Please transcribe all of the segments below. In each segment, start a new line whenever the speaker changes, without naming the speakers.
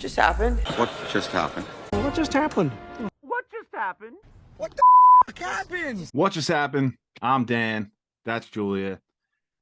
just happened?
What just happened?
What just happened?
What just happened?
What the f happened?
What just happened? I'm Dan. That's Julia.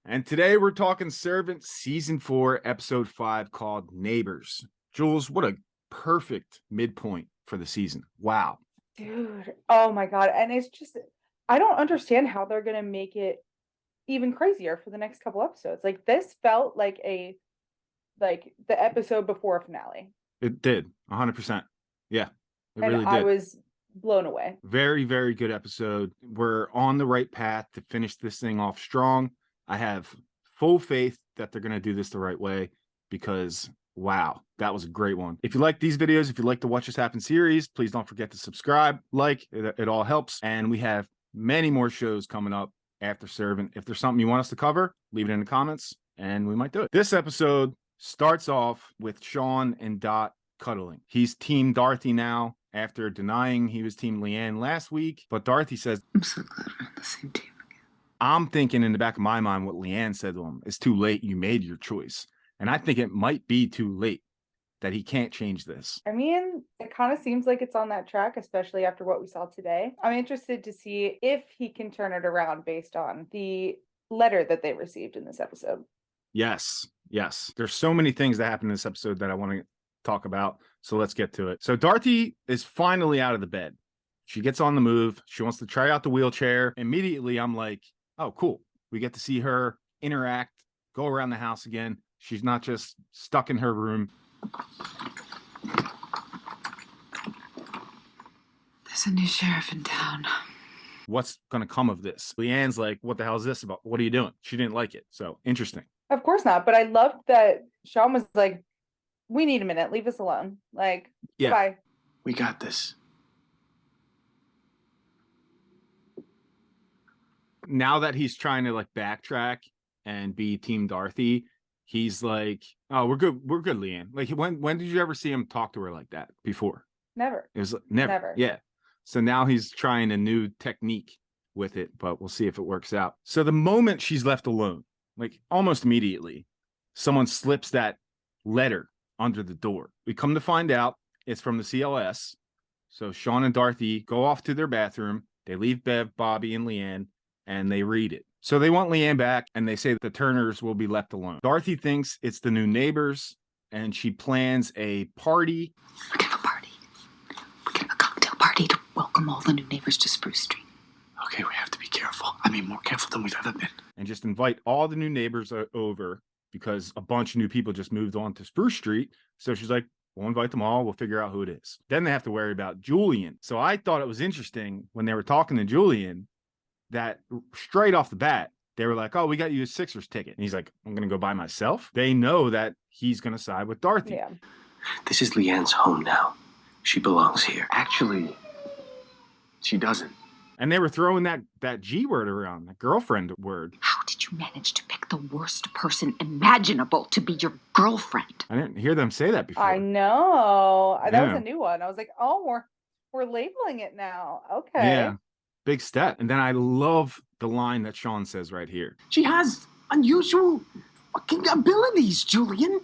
And today we're talking Servant Season 4, Episode 5 called Neighbors. Jules, what a perfect midpoint for the season. Wow.
Dude, oh my God. And it's just, I don't understand how they're going to make it even crazier for the next couple episodes. Like, this felt like the episode before finale.
It did. 100%. Yeah, it
And
really did.
I was blown away.
Very, very good episode. We're on the right path to finish this thing off strong. I have full faith that they're going to do this the right way because, wow, that was a great one. If you like these videos, if you like the What Just Happened series, please don't forget to subscribe, it all helps. And we have many more shows coming up after Servant. If there's something you want us to cover, leave it in the comments and we might do it. This episode starts off with Sean and Dot cuddling. He's Team Dorothy now after denying he was Team Leanne last week. But Dorothy says,
I'm so glad we're on the same team again.
I'm thinking in the back of my mind what Leanne said to him. It's too late. You made your choice. And I think it might be too late, that he can't change this.
I mean, it kind of seems like it's on that track, especially after what we saw today. I'm interested to see if he can turn it around based on the letter that they received in this episode.
Yes. There's so many things that happen in this episode that I want to talk about. So let's get to it. So Dorothy is finally out of the bed. She gets on the move. She wants to try out the wheelchair. Immediately, I'm like, oh, cool. We get to see her interact, go around the house again. She's not just stuck in her room.
There's a new sheriff in town.
What's going to come of this? Leanne's like, what the hell is this about? What are you doing? She didn't like it. So interesting.
Of course not. But I loved that Sean was like, we need a minute. Leave us alone. Like,
Yeah.
Bye.
We got this.
Now that he's trying to like backtrack and be Team Dorothy, he's like, oh, we're good, Leanne. Like, when did you ever see him talk to her like that before?
Never.
It was like, never. Yeah. So now he's trying a new technique with it, but we'll see if it works out. So the moment she's left alone, like almost immediately, someone slips that letter under the door. We come to find out it's from the CLS. So Sean and Dorothy go off to their bathroom. They leave Bev, Bobby, and Leanne, and they read it. So they want Leanne back, and they say that the Turners will be left alone. Dorothy thinks it's the new neighbors, and she plans a party.
We're gonna have a party. We're gonna have a cocktail party to welcome all the new neighbors to Spruce Street.
Okay, we have to be careful. I mean, more careful than we've ever been.
And just invite all the new neighbors over because a bunch of new people just moved on to Spruce Street. So she's like, we'll invite them all. We'll figure out who it is. Then they have to worry about Julian. So I thought it was interesting when they were talking to Julian that straight off the bat, they were like, oh, we got you a Sixers ticket. And he's like, I'm going to go by myself. They know that he's going to side with Dorothy.
Yeah.
This is Leanne's home now. She belongs here.
Actually, she doesn't.
And they were throwing that G word around, that girlfriend word.
How did you manage to pick the worst person imaginable to be your girlfriend?
I didn't hear them say that before.
I know. That
Yeah.
was a new one. I was like, oh, we're labeling it now. Okay.
Yeah. Big step. And then I love the line that Sean says right here.
She has unusual fucking abilities, Julian.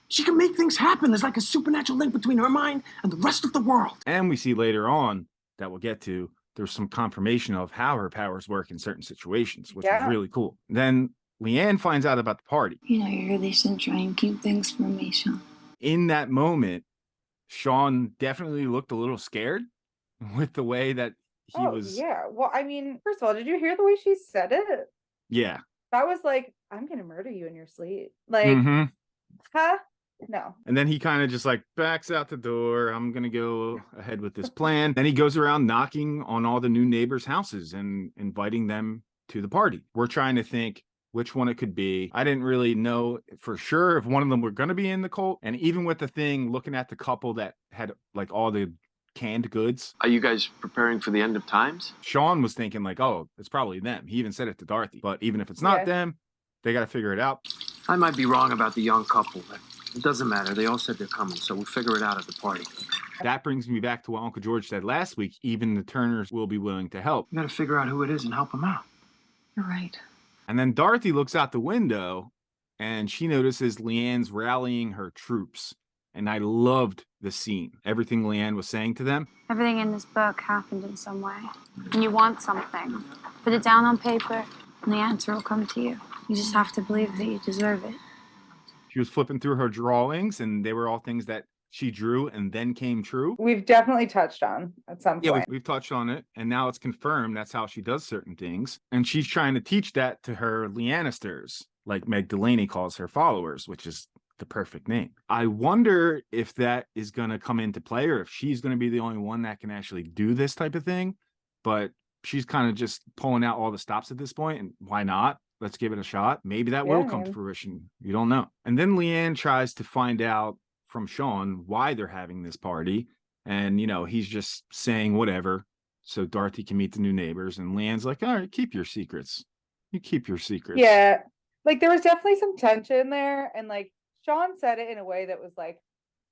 She can make things happen. There's like a supernatural link between her mind and the rest of the world.
And we see later on that we'll get to, there's some confirmation of how her powers work in certain situations, which is really cool. Then Leanne finds out about the party.
You know, you really should try and keep things from me, Sean.
In that moment, Sean definitely looked a little scared with the way that he was.
Yeah. Well, I mean, first of all, did you hear the way she said it?
Yeah.
That was like, I'm going to murder you in your sleep. Like, huh? No.
And then he kind of just like backs out the door. I'm going to go ahead with this plan. Then he goes around knocking on all the new neighbors' houses and inviting them to the party. We're trying to think which one it could be. I didn't really know for sure if one of them were going to be in the cult. And even with the thing, looking at the couple that had like all the canned goods.
Are you guys preparing for the end of times?
Sean was thinking like, oh, it's probably them. He even said it to Dorothy. But even if it's not them, they got to figure it out.
I might be wrong about the young couple, but it doesn't matter. They all said they're coming, so we'll figure it out at the party.
That brings me back to what Uncle George said last week. Even the Turners will be willing to help.
You got to figure out who it is and help them out.
You're right.
And then Dorothy looks out the window and she notices Leanne's rallying her troops. And I loved the scene. Everything Leanne was saying to them.
Everything in this book happened in some way. When you want something, put it down on paper, and the answer will come to you. You just have to believe that you deserve it.
She was flipping through her drawings, and they were all things that she drew and then came true.
We've definitely touched on at some point.
Yeah, we've touched on it, and now it's confirmed that's how she does certain things. And she's trying to teach that to her Leannisters, like Meg Delaney calls her followers, which is the perfect name. I wonder if that is going to come into play, or if she's going to be the only one that can actually do this type of thing. But she's kind of just pulling out all the stops at this point, and why not? Let's give it a shot. Maybe that will come to fruition. You don't know. And then Leanne tries to find out from Sean why they're having this party. And, he's just saying whatever so Dorothy can meet the new neighbors. And Leanne's like, all right, keep your secrets. You keep your secrets.
Yeah. Like, there was definitely some tension there. And, like, Sean said it in a way that was like,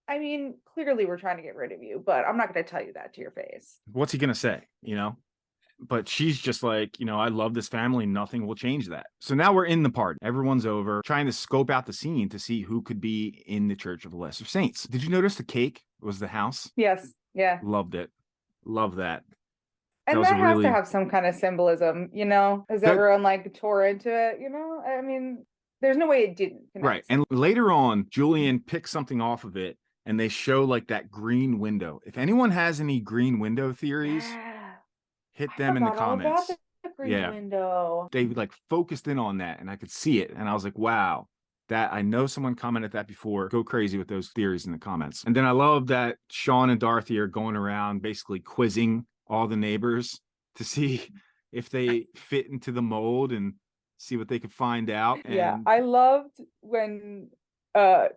I mean, clearly we're trying to get rid of you, but I'm not going to tell you that to your face.
What's he going to say, But she's just like, I love this family. Nothing will change that. So now we're in the party. Everyone's over, trying to scope out the scene to see who could be in the Church of the Lesser Saints. Did you notice the cake was the house?
Yes. Yeah.
Loved it. Love that.
And that has to have some kind of symbolism, as everyone like tore into it, I mean, there's no way it didn't.
Right. And later on, Julian picks something off of it and they show like that green window. If anyone has any green window theories, hit them in the comments.
The green window.
They like focused in on that and I could see it. And I was like, wow, that I know someone commented that before. Go crazy with those theories in the comments. And then I love that Sean and Dorothy are going around basically quizzing all the neighbors to see if they fit into the mold and see what they could find out. And
I loved when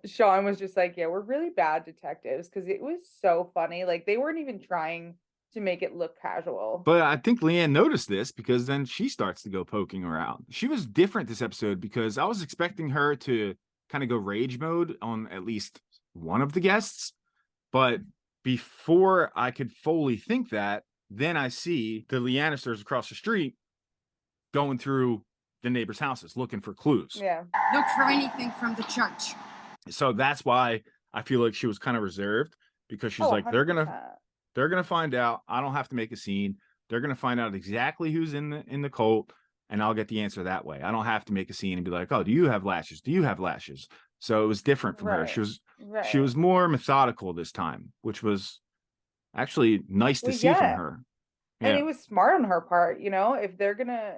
Sean was just like, yeah, we're really bad detectives, because it was so funny. Like, they weren't even trying to make it look casual.
But I think Leanne noticed this because then she starts to go poking around. She was different this episode because I was expecting her to kind of go rage mode on at least one of the guests. But before I could fully think that, then I see the Leannisters across the street going through the neighbors' houses looking for clues.
Yeah.
Look for anything from the church.
So that's why I feel like she was kind of reserved, because she's like,
100%.
they're gonna find out. I don't have to make a scene. They're gonna find out exactly who's in the cult, and I'll get the answer that way. I don't have to make a scene and be like, oh, do you have lashes? Do you have lashes? So it was different from her. She was more methodical this time, which was actually nice to see from her.
And it was smart on her part, if they're gonna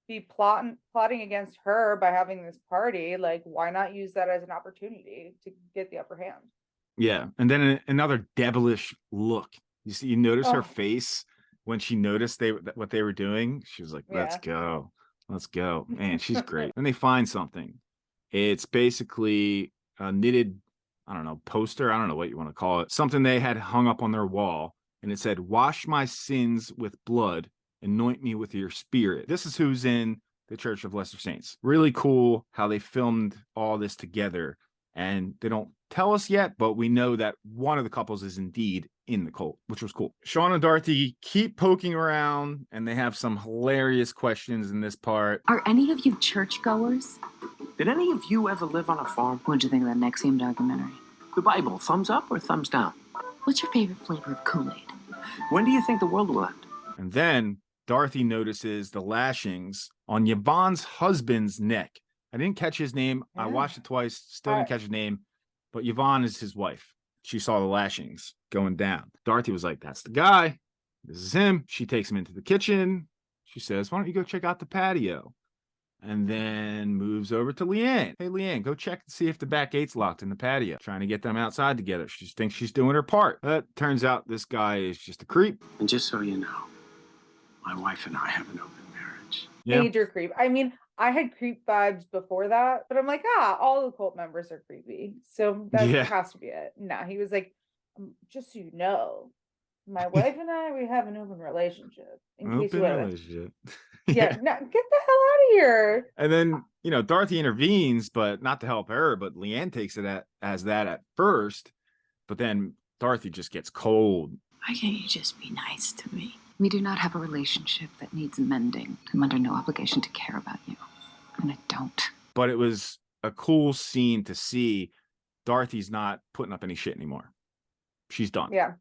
be plotting against her by having this party, like, why not use that as an opportunity to get the upper hand?
Yeah. And then another devilish look. You notice her face when she noticed what they were doing. She was like, let's go. Man, she's great. And they find something. It's basically a knitted, I don't know, poster. I don't know what you want to call it. Something they had hung up on their wall. And it said, wash my sins with blood, anoint me with your spirit. This is who's in the Church of Lesser Saints. Really cool how they filmed all this together. And they don't tell us yet, but we know that one of the couples is indeed in the cult, which was cool. Sean and Dorothy keep poking around, and they have some hilarious questions in this part.
Are any of you churchgoers?
Did any of you ever live on a farm?
What'd you think of that Nexium documentary?
The Bible, thumbs up or thumbs down?
What's your favorite flavor of Kool-Aid?
When do you think the world will end?
And then Dorothy notices the lashings on Yvonne's husband's neck. I didn't catch his name. I watched it twice, still didn't catch his name, but Yvonne is his wife. She saw the lashings going down. Dorothy was like, that's the guy. This is him. She takes him into the kitchen. She says, why don't you go check out the patio? And then moves over to Leanne. Hey, Leanne, go check and see if the back gate's locked in the patio. Trying to get them outside together. She thinks she's doing her part. But turns out this guy is just a creep.
And just so you know, my wife and I have an open marriage.
Yeah.
Major creep. I mean, I had creep vibes before that, but I'm like, all the cult members are creepy. So that has to be it. No, he was like, just so you know, my wife and I, we have an open relationship. In case you
relationship.
Yeah, no, get the hell out of here.
And then, Dorothy intervenes, but not to help her, but Leanne takes it as that at first. But then Dorothy just gets cold.
Why can't you just be nice to me? We do not have a relationship that needs mending. I'm under no obligation to care about you. And I don't.
But it was a cool scene to see Dorothy's not putting up any shit anymore. She's done.
Yeah.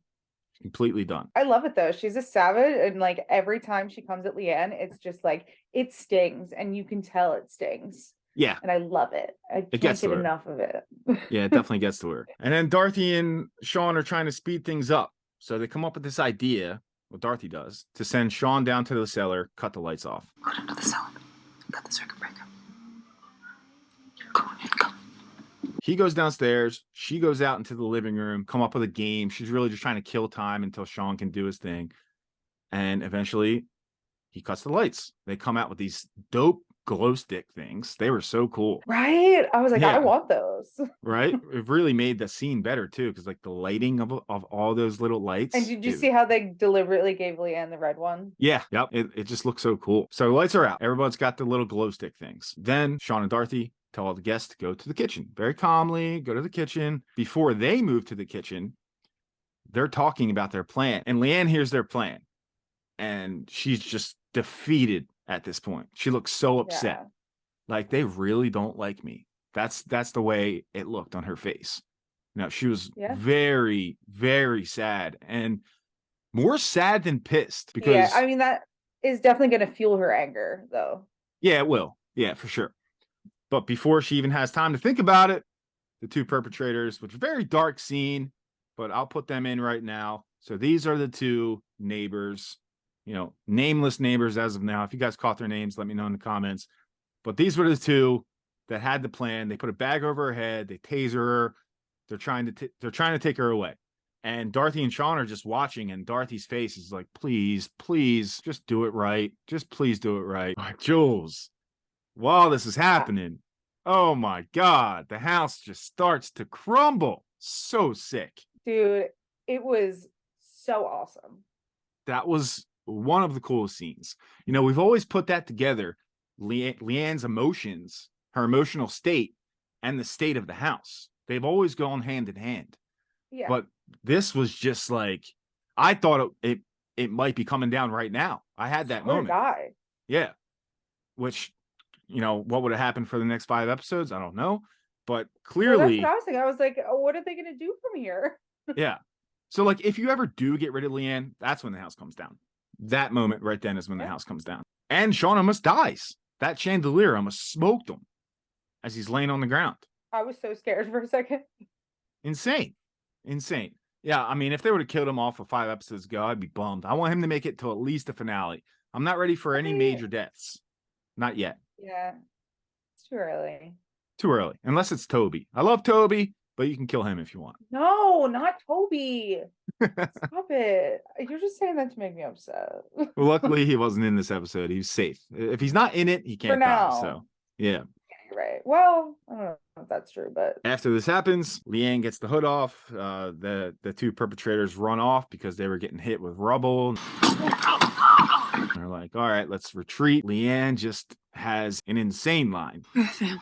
Completely done.
I love it though. She's a savage, and like every time she comes at Leanne, it's just like it stings, and you can tell it stings.
Yeah.
And I love it. I can't
gets to
get
her.
enough of it.
Yeah, it definitely gets to her. And then Dorothy and Sean are trying to speed things up. So they come up with this idea, what Dorothy does, to send Sean down to the cellar, cut the lights off.
Go down to the cellar. Cut the circuit breaker. Go on in, go.
He goes downstairs. She goes out into the living room, come up with a game. She's really just trying to kill time until Sean can do his thing. And eventually, he cuts the lights. They come out with these dope glow stick things. They were so cool.
Right? I was like,
Yeah.
I want those.
Right? It really made the scene better too, because like the lighting of all those little lights.
And did you see how they deliberately gave Leanne the red one?
Yeah, yep. It just looks so cool. So the lights are out. Everyone's got the little glow stick things. Then Sean and Dorothy tell all the guests to go to the kitchen. Very calmly, go to the kitchen. Before they move to the kitchen, they're talking about their plan. And Leanne hears their plan. And she's just defeated at this point. She looks so upset.
Yeah.
Like they really don't like me. That's the way it looked on her face. No, she was very, very sad, and more sad than pissed, because
Yeah, I mean, that is definitely going to fuel her anger, though.
yeah, it will. Yeah, for sure. But before she even has time to think about it, the two perpetrators, which is a very dark scene, but I'll put them in right now. So these are the two neighbors, nameless neighbors as of now. If you guys caught their names, let me know in the comments. But these were the two that had the plan. They put a bag over her head. They taser her. They're trying to take her away. And Dorothy and Sean are just watching, and Dorothy's face is like, please, please, just do it right. Just please do it right. Jules, while this is happening, oh my God, the house just starts to crumble. So sick.
Dude, it was so awesome.
That was one of the coolest scenes. We've always put that together. Leanne's emotions, her emotional state, and the state of the house. They've always gone hand in hand.
Yeah.
But this was just like, I thought it might be coming down right now. I had that moment. Yeah. Which, what would have happened for the next 5 episodes? I don't know. But clearly,
well, that's what I was thinking. I was like, oh, what are they going to do from here?
Yeah. So like, if you ever do get rid of Leanne, that's when the house comes down. That moment right then is when the house comes down. And Sean almost dies. That chandelier almost smoked him as he's laying on the ground.
I was so scared for a second.
Insane. Yeah, I mean, if they would have killed him off 5 episodes ago, I'd be bummed. I want him to make it to at least the finale. I'm not ready for any major deaths. Not yet.
Yeah. It's too early.
Too early. Unless it's Toby. I love Toby, but you can kill him if you want.
No, not Toby. Stop it. You're just saying that to make me upset.
Well, luckily he wasn't in this episode. He's safe. If he's not in it, he can't die. So, yeah.
You're right. Well, I don't know if that's true, but
after this happens, Leanne gets the hood off. The two perpetrators run off because they were getting hit with rubble. They're like, all right, let's retreat. Leanne just has an insane line.
We're a family.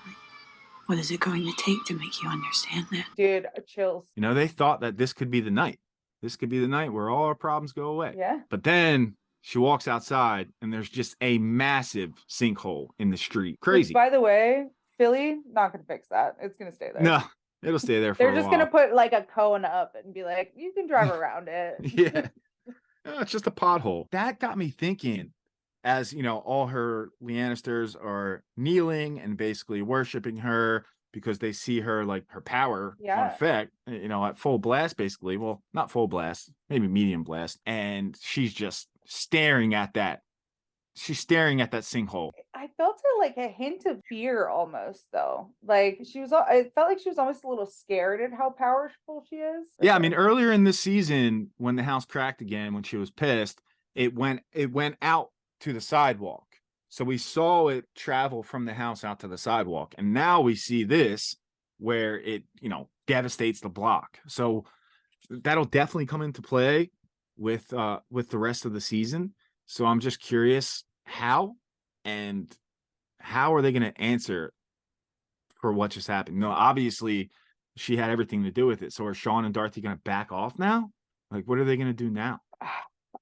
What is it going to take to make you understand that?
Dude, chills.
They thought that this could be the night. This could be the night where all our problems go away.
Yeah.
But then she walks outside and there's just a massive sinkhole in the street. Crazy.
Which, by the way, Philly, not going to fix that. It's going to stay there.
No, it'll stay there for
They're
a
just
while.
going to put like a cone up and be like, you can drive around it.
Yeah. It's just a pothole. That got me thinking, as all her Lannisters are kneeling and basically worshiping her because they see her like her power on effect, at full blast, basically. Well, not full blast, maybe medium blast. And she's just staring at that. She's staring at that sinkhole.
I felt like a hint of fear almost, though. Like I felt like she was almost a little scared at how powerful she is.
Yeah, I mean, earlier in this season, when the house cracked again, when she was pissed, it went out to the sidewalk. So we saw it travel from the house out to the sidewalk. And now we see this where it, devastates the block. So that'll definitely come into play with the rest of the season. So I'm just curious how are they going to answer for what just happened? Obviously she had everything to do with it. So are Sean and Dorothy going to back off now? Like, what are they going to do now?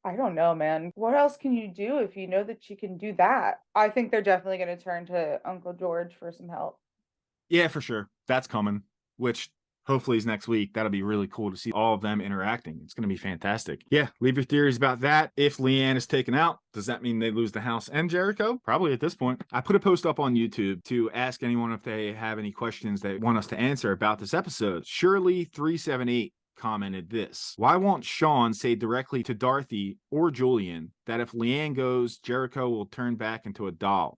I don't know, man. What else can you do if you know that she can do that? I think they're definitely going to turn to Uncle George for some help.
Yeah, for sure. That's coming, which hopefully it's next week. That'll be really cool to see all of them interacting. It's going to be fantastic. Yeah, leave your theories about that. If Leanne is taken out, does that mean they lose the house and Jericho? Probably at this point. I put a post up on YouTube to ask anyone if they have any questions they want us to answer about this episode. Shirley378 commented this: why won't Sean say directly to Dorothy or Julian that if Leanne goes, Jericho will turn back into a doll?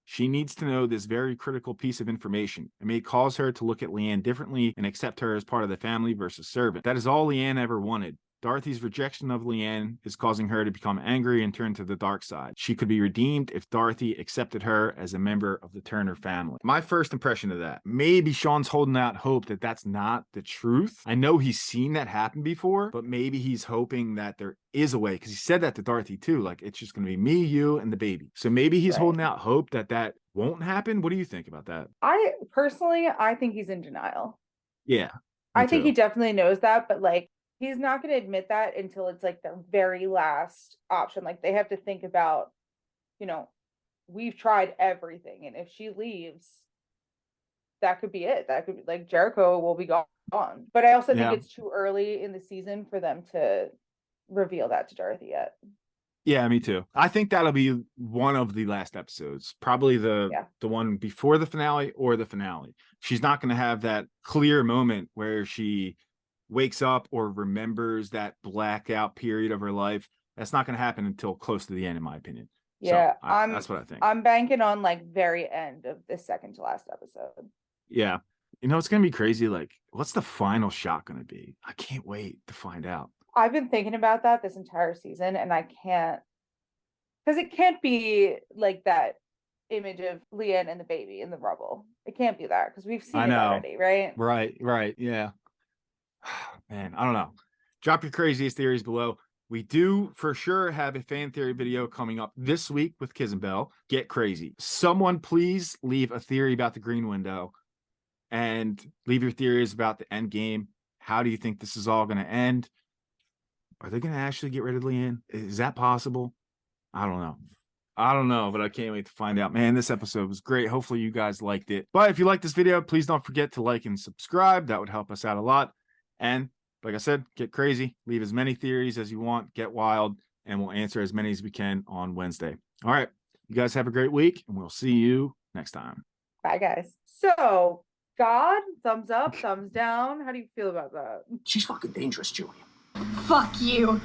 She needs to know this very critical piece of information. It may cause her to look at Leanne differently and accept her as part of the family versus servant. That is all Leanne ever wanted. Dorothy's rejection of Leanne is causing her to become angry and turn to the dark side. She could be redeemed if Dorothy accepted her as a member of the Turner family. My first impression of that, maybe Sean's holding out hope that that's not the truth. I know he's seen that happen before, but maybe he's hoping that there is a way, because he said that to Dorothy too, like it's just going to be me, you, and the baby. So maybe he's holding out hope that that won't happen. What do you think about that?
I think he's in denial.
Yeah.
I think he definitely knows that, but like, he's not going to admit that until it's like the very last option. Like they have to think about, you know, we've tried everything. And if she leaves, that could be it. That could be like Jericho will be gone. But I also think it's too early in the season for them to reveal that to Dorothy yet.
Yeah, me too. I think that'll be one of the last episodes, probably the one before the finale or the finale. She's not going to have that clear moment where she wakes up or remembers that blackout period of her life. That's not going to happen until close to the end, in my opinion.
Yeah,
so that's what I think.
I'm banking on like very end of the second to last episode.
Yeah. You know, it's going to be crazy. Like, what's the final shot going to be? I can't wait to find out.
I've been thinking about that this entire season, and I can't, because it can't be like that image of Leanne and the baby in the rubble. It can't be that, because we've seen it already, right?
Right. Yeah. Man, I don't know. Drop your craziest theories below. We do for sure have a fan theory video coming up this week with Kiz and Bell. Get crazy. Someone please leave a theory about the green window and leave your theories about the end game. How do you think this is all going to end? Are they going to actually get rid of Leanne? Is that possible? I don't know, but I can't wait to find out. Man, this episode was great. Hopefully you guys liked it. But if you like this video, please don't forget to like and subscribe. That would help us out a lot. And like I said, get crazy. Leave as many theories as you want. Get wild. And we'll answer as many as we can on Wednesday. All right. You guys have a great week, and we'll see you next time.
Bye, guys. So, God, thumbs up, thumbs down. How do you feel about that?
She's fucking dangerous, Julian.
Fuck you.